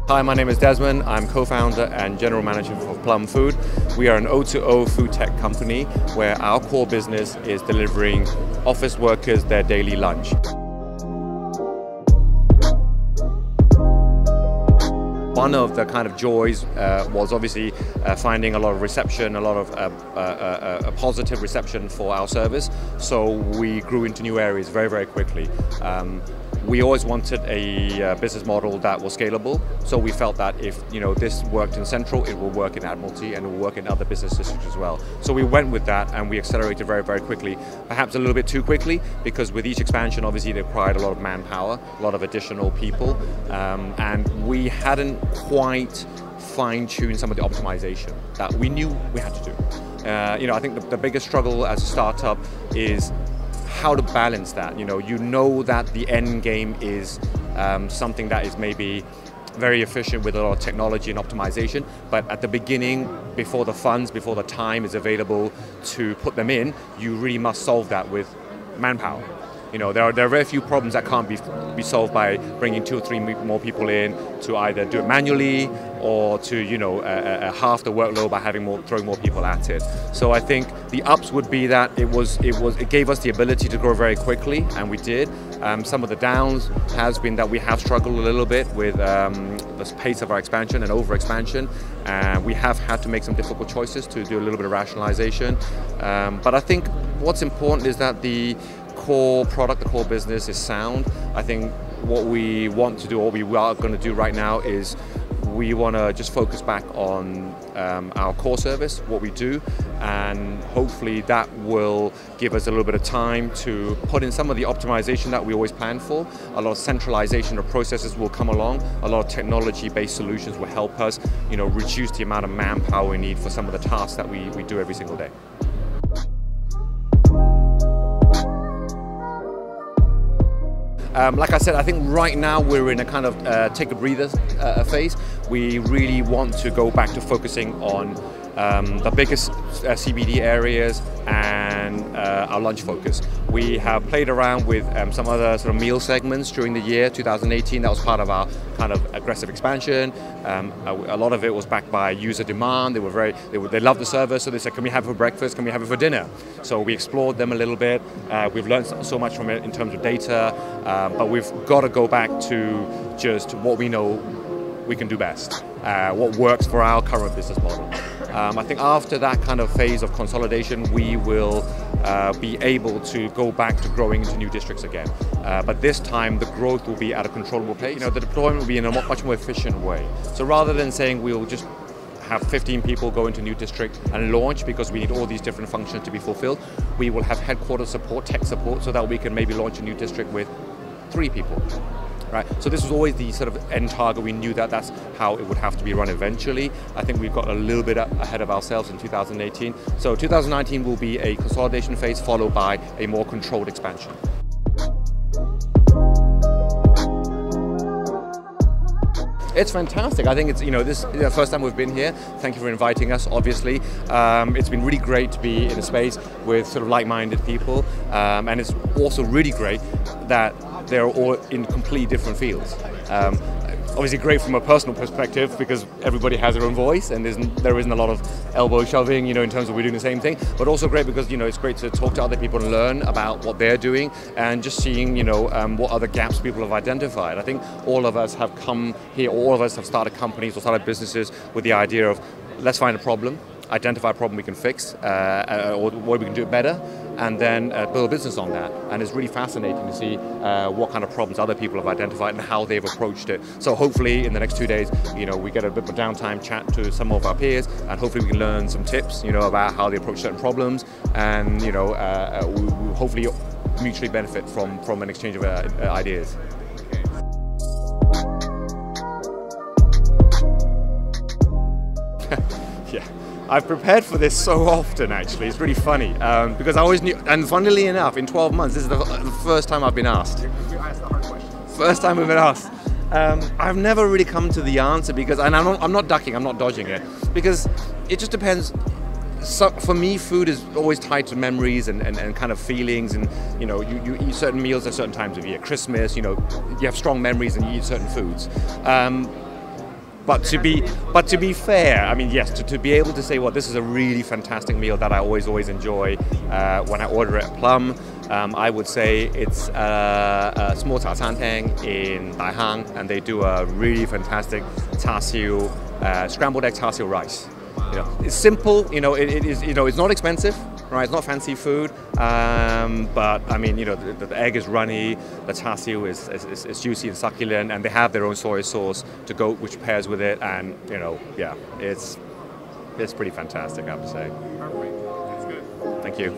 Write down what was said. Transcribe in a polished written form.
Hi, my name is Desmond. I'm co-founder and general manager for Plum Food. We are an O2O food tech company where our core business is delivering office workers their daily lunch. One of the kind of joys was obviously finding a lot of reception, a lot of a positive reception for our service. So we grew into new areas very, very quickly. We always wanted a business model that was scalable, so we felt that if this worked in Central, it will work in Admiralty and it will work in other business districts as well. So we went with that and we accelerated very, very quickly, perhaps a little bit too quickly, because with each expansion, obviously, it required a lot of manpower, a lot of additional people, and we hadn't quite fine-tuned some of the optimization that we knew we had to do. I think the biggest struggle as a startup is how to balance that. You know that the end game is something that is maybe very efficient with a lot of technology and optimization, but at the beginning, before the funds, before the time is available to put them in, you really must solve that with manpower. There are very few problems that can't be solved by bringing 2 or 3 more people in to either do it manually or to half the workload by throwing more people at it. So I think the ups would be that it gave us the ability to grow very quickly, and we did. Some of the downs has been that we have struggled a little bit with the pace of our expansion and over expansion, and we have had to make some difficult choices to do a little bit of rationalization. But I think what's important is that the core product, the core business is sound. I think what we want to do, or we are going to do right now, is we want to just focus back on our core service, what we do, and hopefully that will give us a little bit of time to put in some of the optimization that we always plan for. A lot of centralization of processes will come along. A lot of technology-based solutions will help us, reduce the amount of manpower we need for some of the tasks that we do every single day. Like I said, I think right now we're in a kind of take a breather phase. We really want to go back to focusing on the biggest CBD areas and our lunch focus. We have played around with some other sort of meal segments during the year 2018. That was part of our kind of aggressive expansion. A lot of it was backed by user demand. They loved the service, so they said, "Can we have it for breakfast? Can we have it for dinner?" So we explored them a little bit. We've learned so much from it in terms of data, but we've got to go back to just what we know we can do best, what works for our current business model. I think after that kind of phase of consolidation, we will be able to go back to growing into new districts again. But this time, the growth will be at a controllable pace. The deployment will be in a much more efficient way. So rather than saying we'll just have 15 people go into a new district and launch because we need all these different functions to be fulfilled, we will have headquarters support, tech support, so that we can maybe launch a new district with 3 people. Right. So this was always the sort of end target. We knew that that's how it would have to be run eventually. I think we've got a little bit ahead of ourselves in 2018. So 2019 will be a consolidation phase followed by a more controlled expansion. It's fantastic. I think it's this is the first time we've been here. Thank you for inviting us. Obviously, it's been really great to be in a space with sort of like-minded people, and it's also really great that they're all in completely different fields. Obviously great from a personal perspective because everybody has their own voice and there isn't a lot of elbow shoving, in terms of we're doing the same thing, but also great because, it's great to talk to other people and learn about what they're doing and just seeing, what other gaps people have identified. I think all of us have come here, all of us have started companies or started businesses with the idea of let's find a problem, identify a problem we can fix, or what we can do better, and then build a business on that. And it's really fascinating to see what kind of problems other people have identified and how they've approached it. So hopefully in the next 2 days, we get a bit of a downtime chat to some of our peers, and hopefully we can learn some tips, about how they approach certain problems, and we hopefully mutually benefit from an exchange of ideas. Yeah. I've prepared for this so often, actually. It's really funny because I always knew, and funnily enough, in 12 months, this is the first time I've been asked. You asked the hard question. First time we've been asked. I've never really come to the answer because, and I'm not ducking, I'm not dodging it, because it just depends. So for me, food is always tied to memories and kind of feelings, and you eat certain meals at certain times of year. Christmas, you have strong memories and you eat certain foods. But to be fair, I mean, yes, to be able to say, well, this is a really fantastic meal that I always enjoy when I order it at Plum, I would say it's a small cha餐厅 in Daihang, and they do a really fantastic char siu, scrambled egg char siu rice. You know, it's simple. You know, it is. You know, it's not expensive. Right, it's not fancy food, but I mean, you know, the egg is runny, the char siu is juicy and succulent, and they have their own soy sauce to go, which pairs with it, and you know, yeah, it's pretty fantastic, I have to say. Perfect. That's good. Thank you.